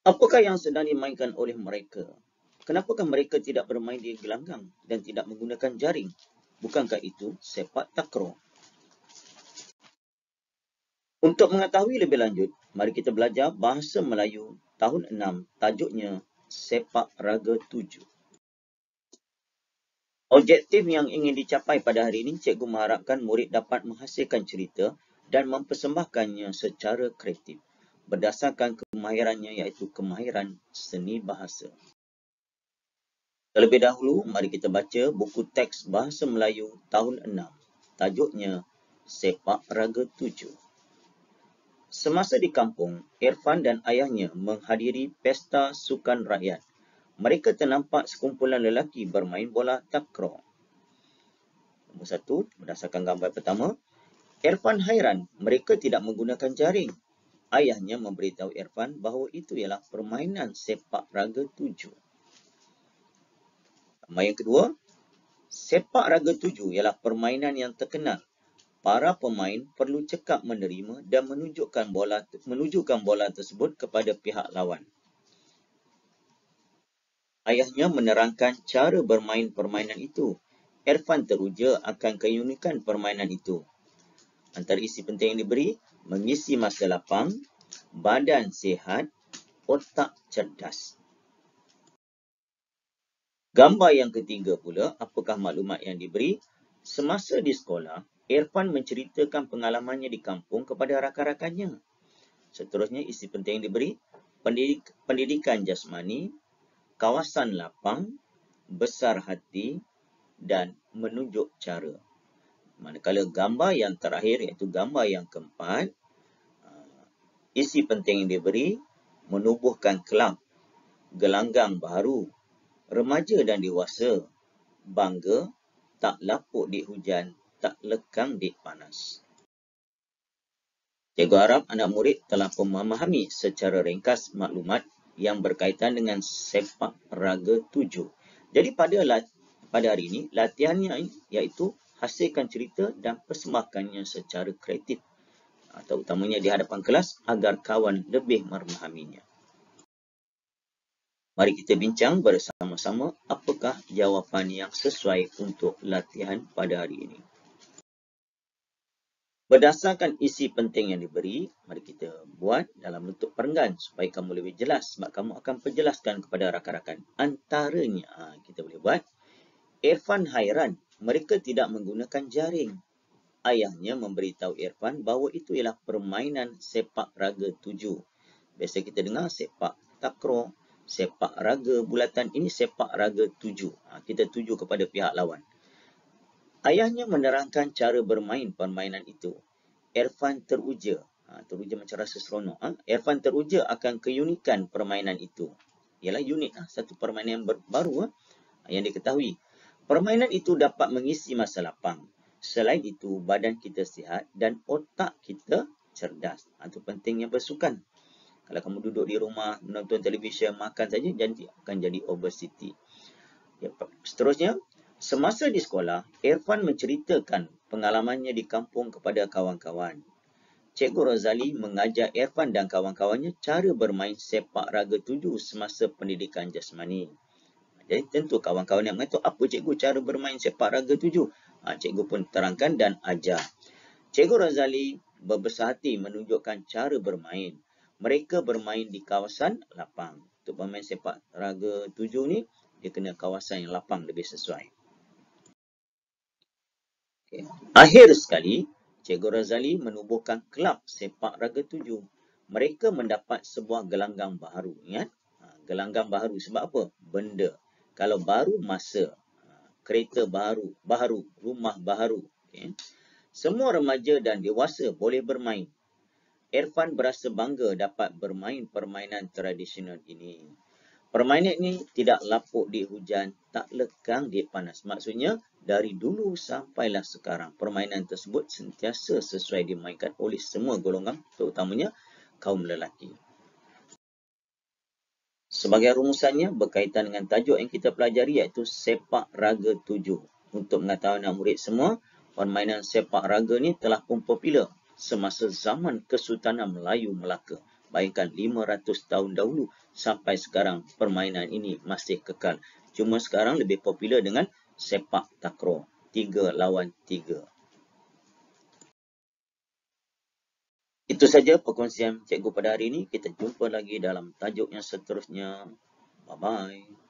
Apakah yang sedang dimainkan oleh mereka? Kenapakah mereka tidak bermain di gelanggang dan tidak menggunakan jaring? Bukankah itu sepak takraw? Untuk mengetahui lebih lanjut, mari kita belajar Bahasa Melayu tahun 6, tajuknya Sepak Raga 7. Objektif yang ingin dicapai pada hari ini, cikgu mengharapkan murid dapat menghasilkan cerita dan mempersembahkannya secara kreatif berdasarkan kemahirannya, iaitu kemahiran seni bahasa. Terlebih dahulu, mari kita baca buku teks Bahasa Melayu tahun 6. Tajuknya Sepak Raga 7. Semasa di kampung, Irfan dan ayahnya menghadiri pesta sukan rakyat. Mereka ternampak sekumpulan lelaki bermain bola takraw. Nombor 1, berdasarkan gambar pertama, Irfan hairan mereka tidak menggunakan jaring. Ayahnya memberitahu Irfan bahawa itu ialah permainan sepak raga 7. Gambar yang kedua, sepak raga 7 ialah permainan yang terkenal. Para pemain perlu cekap menerima dan menunjukkan bola tersebut kepada pihak lawan. Ayahnya menerangkan cara bermain permainan itu. Irfan teruja akan keunikan permainan itu. Antara isi penting yang diberi, mengisi masa lapang, badan sihat, otak cerdas. Gambar yang ketiga pula, apakah maklumat yang diberi? Semasa di sekolah, Irfan menceritakan pengalamannya di kampung kepada rakan-rakannya. Seterusnya, isi penting yang diberi, pendidikan jasmani, kawasan lapang, besar hati, dan menunjuk cara. Manakala gambar yang terakhir, iaitu gambar yang keempat, isi penting yang diberi, menubuhkan kelab, gelanggang baharu, remaja dan dewasa, bangga, tak lapuk di hujan, tak lekang di panas. Cikgu harap anak murid telah memahami secara ringkas maklumat yang berkaitan dengan sepak raga 7. Jadi pada hari ini, latihannya iaitu hasilkan cerita dan persembahkannya secara kreatif, atau utamanya di hadapan kelas agar kawan lebih memahaminya. Mari kita bincang bersama-sama apakah jawapan yang sesuai untuk latihan pada hari ini. Berdasarkan isi penting yang diberi, mari kita buat dalam bentuk perenggan supaya kamu lebih jelas, sebab kamu akan penjelaskan kepada rakan-rakan. Antaranya, kita boleh buat, Irfan hairan mereka tidak menggunakan jaring. Ayahnya memberitahu Irfan bahawa itu ialah permainan sepak raga 7. Biasa kita dengar sepak takraw, sepak raga bulatan, ini sepak raga 7. Kita tuju kepada pihak lawan. Ayahnya menerangkan cara bermain permainan itu. Irfan teruja. Teruja macam rasa seronok. Irfan teruja akan keunikan permainan itu. Ialah unik. Satu permainan yang baru yang diketahui. Permainan itu dapat mengisi masa lapang. Selain itu, badan kita sihat dan otak kita cerdas. Itu pentingnya bersukan. Kalau kamu duduk di rumah, menonton televisyen, makan saja, akan jadi obesiti. Seterusnya, semasa di sekolah, Irfan menceritakan pengalamannya di kampung kepada kawan-kawan. Cikgu Rozali mengajar Irfan dan kawan-kawannya cara bermain sepak raga 7 semasa pendidikan jasmani. Jadi tentu kawan-kawan yang mengatakan, apa cikgu cara bermain sepak raga 7? Cikgu pun terangkan dan ajar. Cikgu Rozali berbesar hati menunjukkan cara bermain. Mereka bermain di kawasan lapang. Untuk bermain sepak raga 7 ni, dia kena kawasan yang lapang lebih sesuai. Okay. Akhir sekali, Cikgu Razali menubuhkan kelab sepak raga 7. Mereka mendapat sebuah gelanggang baharu. Ingat? Gelanggang baharu sebab apa? Benda. Kalau baru, masa. Kereta baharu, rumah baharu. Okay. Semua remaja dan dewasa boleh bermain. Irfan berasa bangga dapat bermain permainan tradisional ini. Permainan ini tidak lapuk di hujan, tak lekang di panas. Maksudnya, dari dulu sampailah sekarang, permainan tersebut sentiasa sesuai dimainkan oleh semua golongan, terutamanya kaum lelaki. Sebagai rumusannya, berkaitan dengan tajuk yang kita pelajari, iaitu sepak raga 7. Untuk mengetahui anak murid semua, permainan sepak raga ini telah pun popular semasa zaman Kesultanan Melayu Melaka. Bayangkan 500 tahun dahulu sampai sekarang permainan ini masih kekal. Cuma sekarang lebih popular dengan sepak takraw, 3 lawan 3. Itu saja perkongsian cikgu pada hari ini. Kita jumpa lagi dalam tajuk yang seterusnya. Bye-bye.